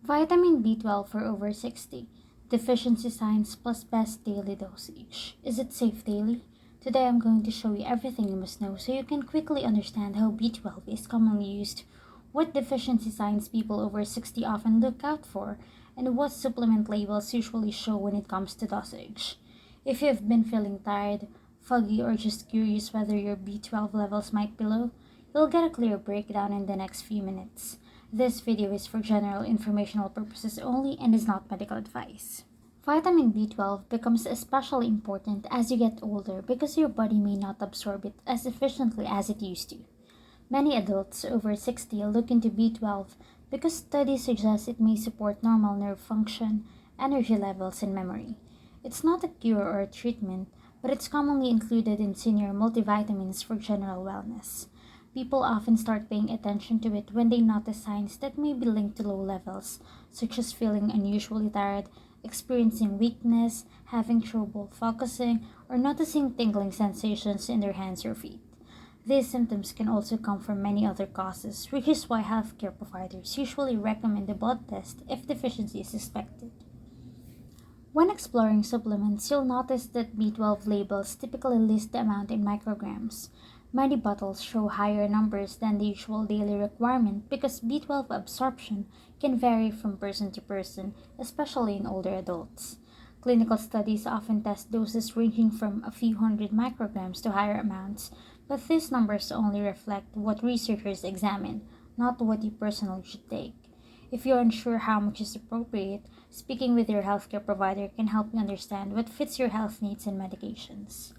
Vitamin B12 for over 60. Deficiency signs plus best daily dosage. Is it safe daily? Today I'm going to show you everything you must know so you can quickly understand how B12 is commonly used, what deficiency signs people over 60 often look out for, and what supplement labels usually show when it comes to dosage. If you've been feeling tired, foggy, or just curious whether your B12 levels might be low, you'll get a clear breakdown in the next few minutes. This video is for general informational purposes only and is not medical advice. Vitamin B12 becomes especially important as you get older because your body may not absorb it as efficiently as it used to. Many adults over 60 look into B12 because studies suggest it may support normal nerve function, energy levels, and memory. It's not a cure or a treatment, but it's commonly included in senior multivitamins for general wellness. People often start paying attention to it when they notice signs that may be linked to low levels, such as feeling unusually tired, experiencing weakness, having trouble focusing, or noticing tingling sensations in their hands or feet. These symptoms can also come from many other causes, which is why healthcare providers usually recommend a blood test if deficiency is suspected. When exploring supplements, you'll notice that B12 labels typically list the amount in micrograms. Many bottles show higher numbers than the usual daily requirement because B12 absorption can vary from person to person, especially in older adults. Clinical studies often test doses ranging from a few hundred micrograms to higher amounts, but these numbers only reflect what researchers examine, not what you personally should take. If you're unsure how much is appropriate, speaking with your healthcare provider can help you understand what fits your health needs and medications.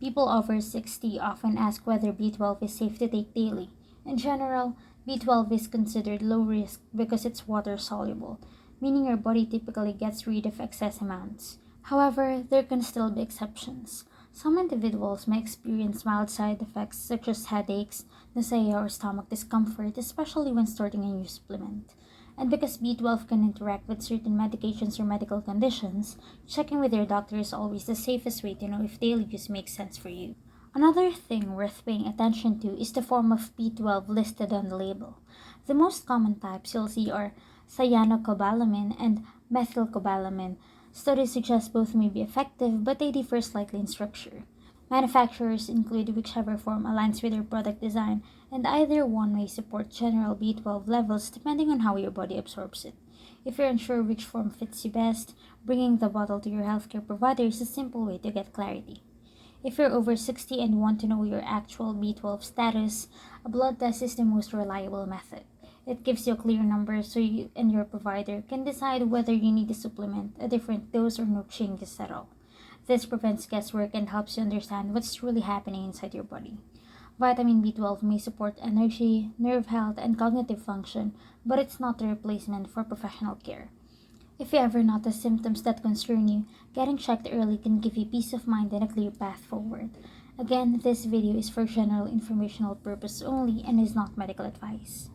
People over 60 often ask whether B12 is safe to take daily. In general, B12 is considered low risk because it's water soluble, meaning your body typically gets rid of excess amounts. However, there can still be exceptions. Some individuals may experience mild side effects such as headaches, nausea, or stomach discomfort, especially when starting a new supplement. And because B12 can interact with certain medications or medical conditions, checking with your doctor is always the safest way to know if daily use makes sense for you. Another thing worth paying attention to is the form of B12 listed on the label. The most common types you'll see are cyanocobalamin and methylcobalamin. Studies suggest both may be effective, but they differ slightly in structure. Manufacturers include whichever form aligns with your product design, and either one may support general B12 levels depending on how your body absorbs it. If you're unsure which form fits you best, bringing the bottle to your healthcare provider is a simple way to get clarity. If you're over 60 and want to know your actual B12 status, a blood test is the most reliable method. It gives you a clear number so you and your provider can decide whether you need to supplement a different dose or no changes at all. This prevents guesswork and helps you understand what's truly happening inside your body. Vitamin B12 may support energy, nerve health, and cognitive function, but it's not a replacement for professional care. If you ever notice symptoms that concern you, getting checked early can give you peace of mind and a clear path forward. Again, this video is for general informational purpose only and is not medical advice.